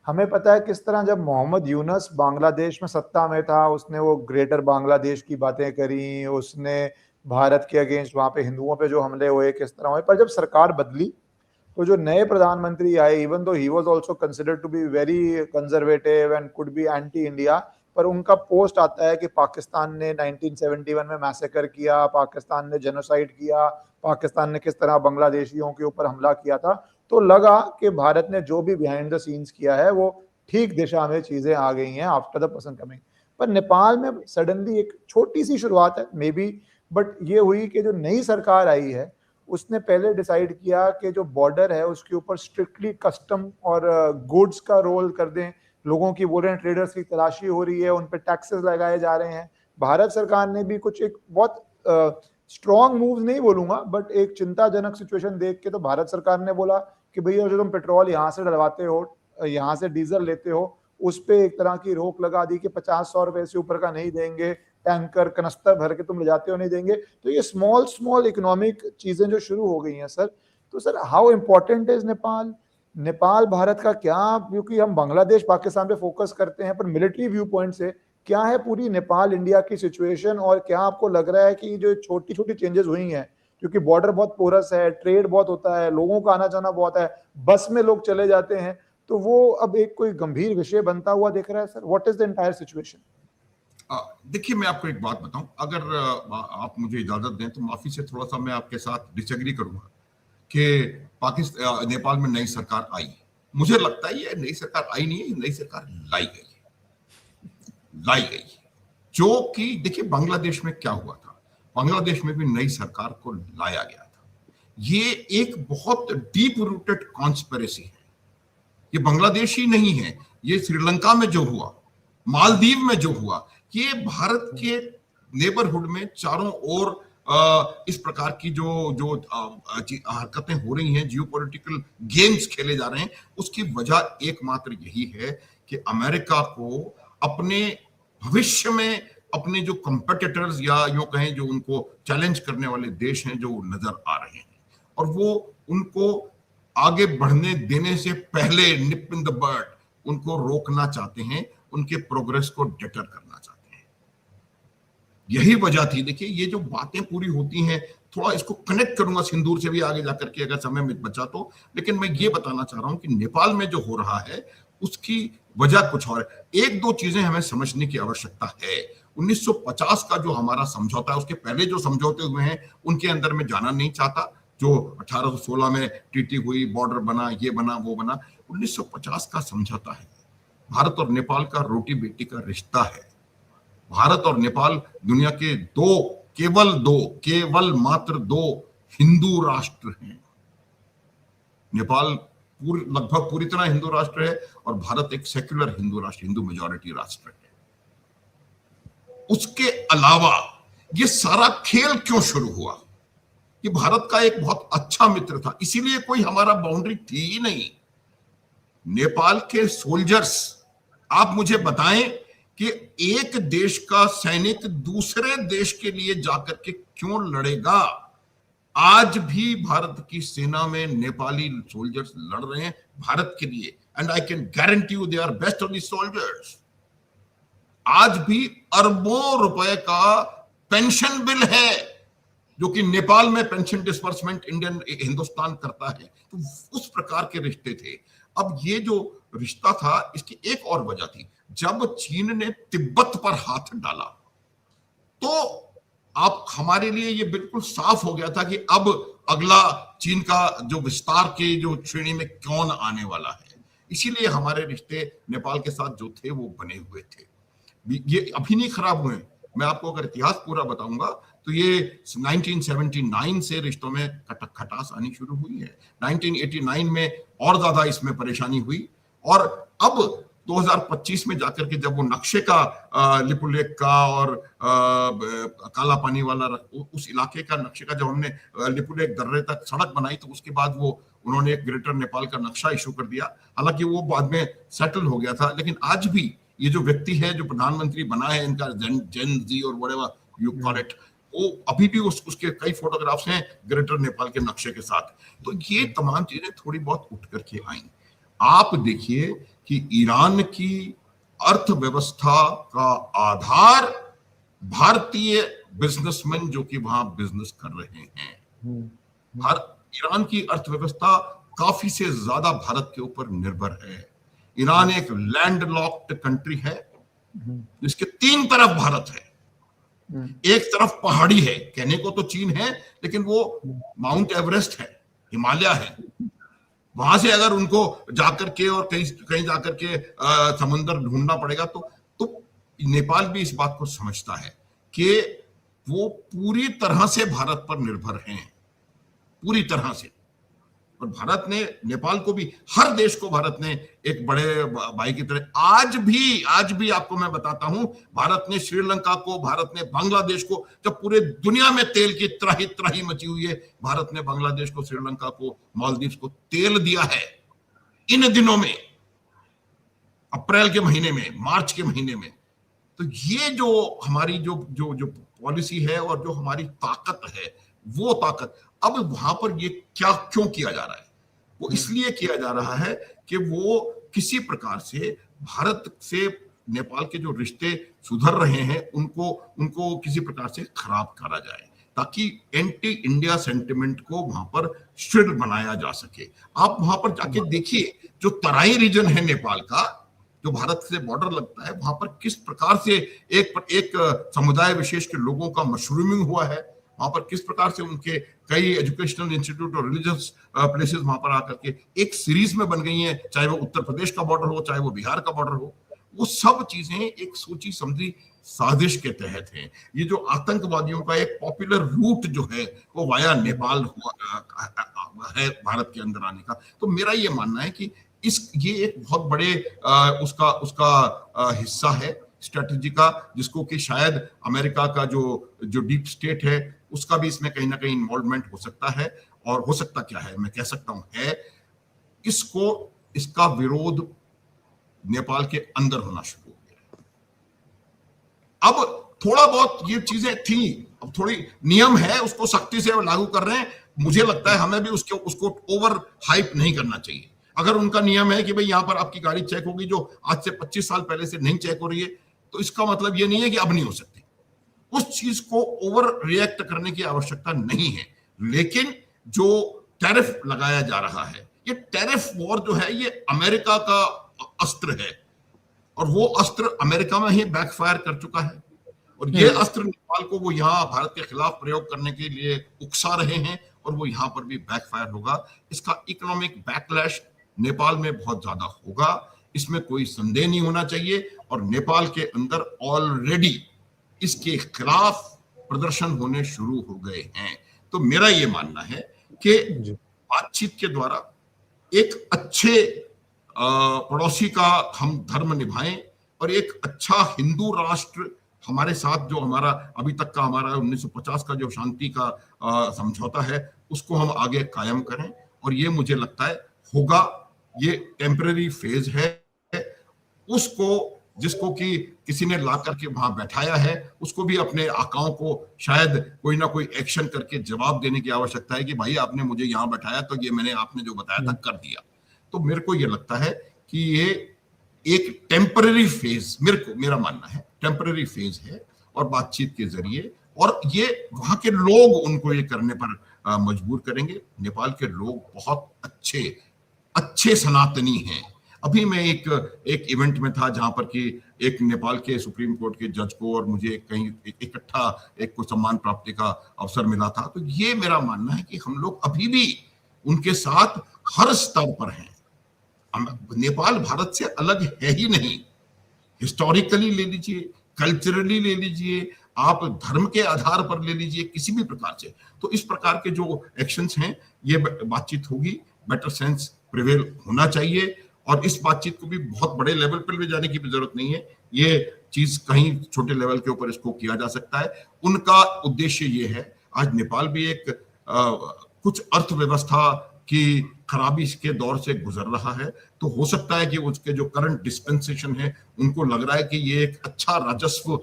हमें पता है किस तरह जब मोहम्मद यूनस बांग्लादेश में सत्ता में था, उसने वो ग्रेटर बांग्लादेश की बातें करी, उसने भारत के अगेंस्ट वहां पे हिंदुओं पे जो हमले हुए किस तरह हुए। पर जब सरकार बदली तो जो नए प्रधानमंत्री आए, even though he was also considered to be very conservative and could be anti India, पर उनका पोस्ट आता है कि पाकिस्तान ने 1971 में मैसेकर किया, पाकिस्तान ने जेनोसाइड किया, पाकिस्तान ने किस तरह बांग्लादेशियों के ऊपर हमला किया था। तो लगा कि भारत ने जो भी बिहाइंड द सीन्स किया है वो ठीक दिशा में चीजें आ गई हैं आफ्टर द पर्सन कमिंग। पर नेपाल में सडनली एक छोटी सी शुरुआत है मे बी, बट ये हुई कि जो नई सरकार आई है उसने पहले डिसाइड किया कि जो बॉर्डर है उसके ऊपर स्ट्रिक्टली कस्टम और गुड्स का रोल कर दें। लोगों की बोल रहे हैं ट्रेडर्स की तलाशी हो रही है, उन पे टैक्सेस लगाए जा रहे हैं। भारत सरकार ने भी कुछ एक बहुत स्ट्रॉन्ग मूव्स नहीं बोलूंगा, बट एक चिंताजनक सिचुएशन देख के तो भारत सरकार ने बोला कि भैया जो तुम पेट्रोल यहाँ से डलवाते हो, यहाँ से डीजल लेते हो, उस पे एक तरह की रोक लगा दी कि 50-100 रुपए से ऊपर का नहीं देंगे, टैंकर कनस्तर भर के तुम ले जाते हो नहीं देंगे। तो ये स्मॉल स्मॉल इकोनॉमिक चीजें जो शुरू हो गई हैं सर। तो sir how important is Nepal, Nepal Bharat का क्या, क्योंकि हम बांग्लादेश पाकिस्तान पे फोकस करते हैं, पर मिलिट्री व्यू पॉइंट से क्या है पूरी नेपाल इंडिया की सिचुएशन, और क्या आपको लग रहा है कि जो छोटी छोटी चेंजेस हुई हैं, क्योंकि बॉर्डर बहुत पोरस है, ट्रेड बहुत होता है, लोगों का आना जाना बहुत है, बस में लोग चले जाते हैं, तो वो अब एक कोई गंभीर विषय बनता हुआ दिख रहा है sir. What is the entire situation? देखिए, मैं आपको एक बात बताऊं, अगर आप मुझे इजाजत दें तो माफी से थोड़ा सा मैं आपके साथ डिसएग्री करूंगा कि पाकिस्तान नेपाल में नई सरकार आई। मुझे लगता है ये नई सरकार आई नहीं है, ये नई सरकार लाई गई, जो कि देखिए बांग्लादेश में क्या हुआ था, बांग्लादेश में भी नई सरकार को लाया गया था। ये एक बहुत डीप रूटेड कॉन्स्पिरेसी है। ये बांग्लादेश ही नहीं है, ये श्रीलंका में जो हुआ, मालदीव में जो हुआ, ये भारत के नेबरहुड में चारों ओर इस प्रकार की जो हरकतें हो रही हैं, जियोपॉलिटिकल गेम्स खेले जा रहे हैं, उसकी वजह एकमात्र यही है कि अमेरिका को अपने भविष्य में अपने जो कंपेटिटर्स या यूं कहें जो उनको चैलेंज करने वाले देश हैं जो नजर आ रहे हैं, और वो उनको आगे बढ़ने देने से पहले निप इन द बर्ड उनको रोकना चाहते हैं, उनके प्रोग्रेस को डिटर करना चाहते हैं। यही वजह थी। देखिए, ये जो बातें पूरी होती हैं, थोड़ा इसको कनेक्ट करूंगा सिंदूर से भी आगे जाकर के अगर समय में बचा तो, लेकिन मैं ये बताना चाह रहा हूं कि नेपाल में जो हो रहा है उसकी वजह कुछ और है। एक दो चीजें हमें समझने की आवश्यकता है। 1950 का जो हमारा समझौता है, उसके पहले जो समझौते हुए हैं उनके अंदर में जाना नहीं चाहता। जो 1816 में ट्रीटी हुई, बॉर्डर बना, ये बना, वो बना, 1950 का समझौता है। भारत और नेपाल का रोटी बेटी का रिश्ता है। भारत और नेपाल दुनिया के केवल मात्र दो हिंदू राष्ट्र हैं। नेपाल लगभग पूरी तरह हिंदू राष्ट्र है और भारत एक सेक्युलर हिंदू राष्ट्र, हिंदू मेजॉरिटी राष्ट्र है। उसके अलावा ये सारा खेल क्यों शुरू हुआ? ये भारत का एक बहुत अच्छा मित्र था, इसीलिए कोई हमारा बाउंड्री थी ही नहीं। नेपाल के सोल्जर्स, आप मुझे बताएं कि एक देश का सैनिक दूसरे देश के लिए जाकर के क्यों लड़ेगा? आज भी भारत की सेना में नेपाली सोल्जर्स लड़ रहे हैं भारत के लिए, and I can guarantee you they are best of the soldiers. आज भी अरबों रुपए का पेंशन बिल है जो कि नेपाल में पेंशन डिस्बर्समेंट हिंदुस्तान करता है। तो उस प्रकार के रिश्ते थे। अब ये जो रिश्ता था, इसकी एक और वजह थी। जब चीन ने तिब्बत पर हाथ डाला तो आप हमारे लिए ये बिल्कुल साफ हो गया था कि अब अगला चीन का जो विस्तार के जो श्रेणी में कौन आने वाला है। इसीलिए हमारे रिश्ते नेपाल के साथ जो थे वो बने हुए थे। ये अभी नहीं खराब हुए। मैं आपको अगर इतिहास पूरा बताऊंगा तो ये 1979 से रिश्तों में खटास आनी शुरू हुई है। 1989 में और ज्यादा इसमें परेशानी हुई, और अब 2025 में जाकर के जब वो नक्शे का लिपुलेख का और काला पानी वाला उस इलाके का नक्शे का जब हमने लिपुलेख दर्रे तक सड़क बनाई, तो उसके बाद वो उन्होंने एक ग्रेटर नेपाल का नक्शा इशू कर दिया। हालांकि वो बाद में सेटल हो गया था, लेकिन आज भी ये जो व्यक्ति है जो प्रधानमंत्री बना है इनका, जेन जी और व्हाटएवर यू कॉल इट, वो अभी भी उसके कई फोटोग्राफ्स हैं ग्रेटर नेपाल के नक्शे के साथ। तो ये तमाम चीजें थोड़ी बहुत उठ करके आई। आप देखिए कि ईरान की अर्थव्यवस्था का आधार भारतीय बिजनेसमैन जो कि वहां बिजनेस कर रहे हैं। ईरान की अर्थव्यवस्था काफी से ज्यादा भारत के ऊपर निर्भर है। ईरान एक लैंडलॉक्ड कंट्री है जिसके 3 तरफ भारत है। एक तरफ पहाड़ी है, कहने को तो चीन है लेकिन वो माउंट एवरेस्ट है, हिमालय है। वहां से अगर उनको जाकर के और कहीं कहीं जाकर के समुद्र ढूंढना पड़ेगा तो नेपाल भी इस बात को समझता है कि वो पूरी तरह से भारत पर निर्भर हैं, पूरी तरह से। और भारत ने नेपाल को भी, हर देश को भारत ने एक बड़े भाई की तरह आज भी आपको मैं बताता हूं, भारत ने श्रीलंका को, भारत ने बांग्लादेश को, जब पूरे दुनिया में तेल की त्राही मची हुई है, भारत ने बांग्लादेश को, श्रीलंका को, मालदीव को तेल दिया है इन दिनों में, अप्रैल के महीने में, मार्च के महीने में। तो ये जो हमारी जो पॉलिसी है और जो हमारी ताकत है, वो ताकत अब वहां पर ये क्यों किया जा रहा है? वो इसलिए किया जा रहा है कि वो किसी प्रकार से भारत से नेपाल के जो रिश्ते सुधर रहे हैं उनको किसी प्रकार से खराब करा जाए, ताकि एंटी इंडिया सेंटिमेंट को वहां पर स्थिर बनाया जा सके। आप वहां पर जाके देखिए, जो तराई रीजन है नेपाल का, जो भारत से बॉर्डर लगता है, वहां पर किस प्रकार से एक समुदाय विशेष के लोगों का मशरूमिंग हुआ है, वहां पर किस प्रकार से उनके कई एजुकेशनल इंस्टीट्यूट और रिलीजियस प्लेसेस वहां पर आकर के एक सीरीज में बन गई हैं, चाहे वो उत्तर प्रदेश का बॉर्डर हो, चाहे वो बिहार का बॉर्डर हो। वो सब चीजें एक सोची समझी साजिश के तहत हैं। ये जो आतंकवादियों का एक पॉपुलर रूट जो है वो वाया नेपाल हुआ है भारत के अंदर आने का। तो मेरा ये मानना है कि ये एक बहुत बड़े उसका हिस्सा है स्ट्रेटजी का, जिसको कि शायद अमेरिका का जो डीप स्टेट है उसका भी इसमें कहीं ना कहीं इन्वॉल्वमेंट हो सकता है। और हो सकता क्या है, मैं कह सकता हूं है, इसका विरोध नेपाल के अंदर होना शुरू हो गया। अब थोड़ा बहुत ये चीजें थी, अब थोड़ी नियम है उसको सख्ती से लागू कर रहे हैं। मुझे लगता है हमें भी उसको ओवर हाइप नहीं करना चाहिए। अगर उनका नियम है कि भाई यहां पर आपकी गाड़ी चेक होगी जो आज से 25 साल पहले से नहीं चेक हो रही है, तो इसका मतलब ये नहीं है कि अब नहीं हो सकती। उस चीज को ओवर रिएक्ट करने की आवश्यकता नहीं है। लेकिन जो टैरिफ लगाया जा रहा है, ये टैरिफ वॉर जो है, ये अमेरिका का अस्त्र है और वो अस्त्र अमेरिका में ही बैकफायर कर चुका है। और ये अस्त्र नेपाल को वो यहां भारत के खिलाफ प्रयोग करने के लिए उकसा रहे हैं और वो यहां पर भी बैकफायर होगा। इसका इकोनॉमिक बैकलैश नेपाल में बहुत ज्यादा होगा, इसमें कोई संदेह नहीं होना चाहिए। और नेपाल के अंदर ऑलरेडी इसके खिलाफ प्रदर्शन होने शुरू हो गए हैं। तो मेरा यह मानना है कि बातचीत के द्वारा एक अच्छे पड़ोसी का हम धर्म निभाएं और एक अच्छा हिंदू राष्ट्र हमारे साथ, जो हमारा अभी तक का हमारा 1950 का जो शांति का समझौता है, उसको हम आगे कायम करें। और ये मुझे लगता है होगा। ये टेम्पररी फेज है, उसको जिसको कि किसी ने ला करके वहां बैठाया है, उसको भी अपने आकाओं को शायद कोई ना कोई एक्शन करके जवाब देने की आवश्यकता है कि भाई आपने मुझे यहां बैठाया तो ये मैंने आपने जो बताया था कर दिया। तो मेरे को ये लगता है कि ये एक टेम्पररी फेज, मेरा मानना है टेम्पररी फेज है। और बातचीत के जरिए, और ये वहां के लोग उनको ये करने पर मजबूर करेंगे। नेपाल के लोग बहुत अच्छे सनातनी हैं। अभी मैं एक इवेंट में था जहां पर कि एक नेपाल के सुप्रीम कोर्ट के जज को और मुझे कहीं इकट्ठा एक को सम्मान प्राप्ति का अवसर मिला था। तो ये मेरा मानना है कि हम लोग अभी भी उनके साथ हर स्तर पर हैं। नेपाल भारत से अलग है ही नहीं। हिस्टोरिकली ले लीजिए, कल्चरली ले लीजिए, आप धर्म के आधार पर ले लीजिए, किसी भी प्रकार से। तो इस प्रकार के जो एक्शंस हैं, ये बातचीत होगी, बेटर सेंस प्रिवेल होना चाहिए। और इस बातचीत को भी बहुत बड़े लेवल पर ले जाने की भी जरूरत नहीं है। ये चीज कहीं छोटे लेवल के ऊपर इसको किया जा सकता है। उनका उद्देश्य ये है, आज नेपाल भी एक कुछ अर्थव्यवस्था की खराबी के दौर से गुजर रहा है। तो हो सकता है कि उसके जो करंट डिस्पेंसेशन है, उनको लग रहा है कि ये एक अच्छा राजस्व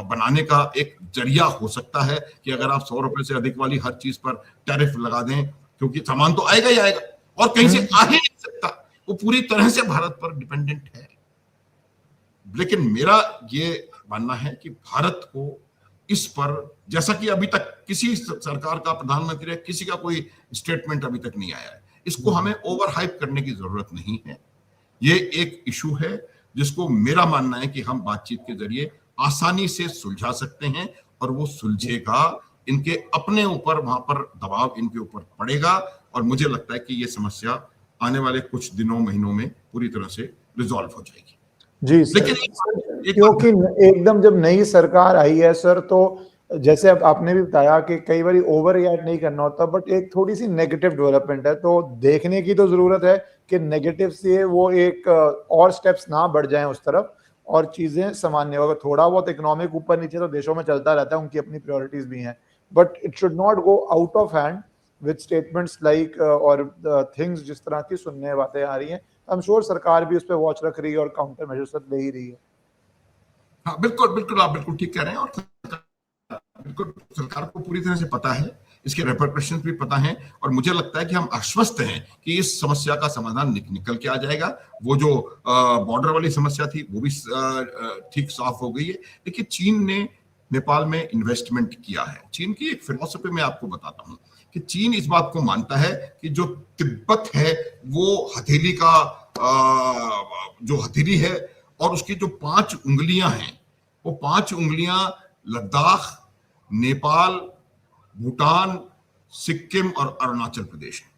बनाने का एक जरिया हो सकता है कि अगर आप 100 रुपए से अधिक वाली हर चीज पर टैरिफ लगा दें, क्योंकि सामान तो आएगा ही आएगा। और कहीं से आ ही नहीं सकता, वो पूरी तरह से भारत पर डिपेंडेंट है। लेकिन मेरा ये मानना है कि भारत को इस पर, जैसा कि अभी तक किसी सरकार का, प्रधानमंत्री है, किसी का कोई स्टेटमेंट अभी तक नहीं आया है, इसको हमें ओवर हाइप करने की जरूरत नहीं है। ये एक इशू है जिसको मेरा मानना है कि हम बातचीत के जरिए आसानी से सुलझा सकते हैं, और वो सुलझेगा। इनके अपने ऊपर वहां पर दबाव इनके ऊपर पड़ेगा, और मुझे लगता है कि ये समस्या आने वाले कुछ दिनों, महीनों में पूरी तरह से रिजॉल्व हो जाएगी। जी सर, लेकिन क्योंकि एकदम जब नई सरकार आई है सर, तो जैसे अब आपने भी बताया कि कई बार ओवर रिएक्ट नहीं करना होता, बट एक थोड़ी सी नेगेटिव डेवलपमेंट है, तो देखने की तो जरूरत है कि नेगेटिव से वो एक और स्टेप्स ना बढ़ जाएं उस तरफ, और चीजें सामान्य होगा। थोड़ा बहुत इकोनॉमिक ऊपर नीचे तो देशों में चलता रहता है, उनकी अपनी प्रायोरिटीज भी हैं, but it should not go out of hand with statements like और थिंग्स जिस तरह की सुनने बातें आ रही हैं। आई एम श्योर सरकार भी उस पर वॉच रख रही है और काउंटर मेजर्स ले ही रही है। हाँ, बिल्कुल बिल्कुल, आप बिल्कुल ठीक कह रहे हैं। और बिल्कुल सरकार को पूरी तरह से पता है, इसके रेपरकशंस भी पता हैं, और मुझे लगता है कि हम आश्वस्त हैं कि इस समस्या का समाधान निकल के आ जाएगा। वो जो बॉर्डर वाली समस्या थी वो भी ठीक साफ हो गई है। देखिए, चीन ने नेपाल में इन्वेस्टमेंट किया है। चीन की एक फिलॉसफी मैं आपको बताता हूँ कि चीन इस बात को मानता है कि जो तिब्बत है वो हथेली का जो हथेली है, और उसकी जो 5 उंगलियां हैं, वो 5 उंगलियां लद्दाख, नेपाल, भूटान, सिक्किम और अरुणाचल प्रदेश है।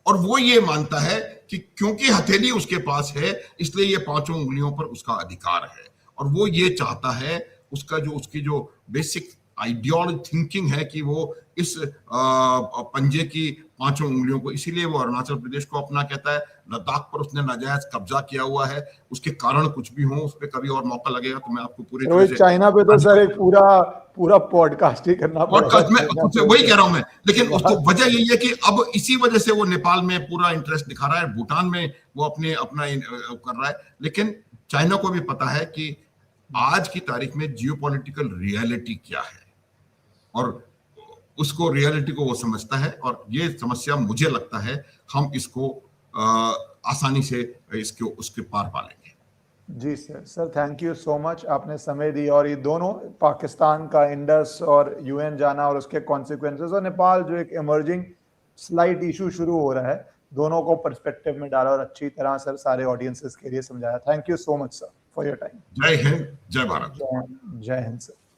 और वो ये मानता है कि क्योंकि हथेली उसके पास है, इसलिए ये 5 उंगलियों पर उसका अधिकार है। और वो ये चाहता है, उसकी जो बेसिक आइडियोलॉजी थिंकिंग है कि वो इस पंजे की 5 उंगलियों को, इसीलिए वो अरुणाचल प्रदेश को अपना कहता है। लद्दाख पर उसने नाजायज कब्जा किया हुआ है, उसके कारण कुछ भी हो, उस पर कभी और मौका लगेगा तो मैं आपको पूरी तरह से, चाइना पे तो सर एक पूरा पॉडकास्ट ही करना पड़ेगा। पॉडकास्ट में वही कह रहा हूं मैं। लेकिन उसको वजह यही है कि अब इसी वजह से वो नेपाल में पूरा इंटरेस्ट दिखा रहा है, भूटान में वो अपना कर रहा है। लेकिन चाइना को भी पता है कि आज की तारीख में जियोपॉलिटिकल रियलिटी क्या है, और उसको रियलिटी को वो समझता है। और ये समस्या, मुझे लगता है, हम इसको आसानी से उसके पार पालेंगे। जी sir, thank you so much, आपने समय दी। और ये दोनों, पाकिस्तान का इंडस और यूएन जाना और उसके कॉन्सिक्वेंसेस, और नेपाल जो एक इमर्जिंग स्लाइट इशू शुरू हो रहा है, दोनों को पर्सपेक्टिव में डाला और अच्छी तरह सर सारे ऑडियंसेस के लिए समझाया। Thank you so much sir for your time. जय हिंद, जय भारत। जय हिंद सर।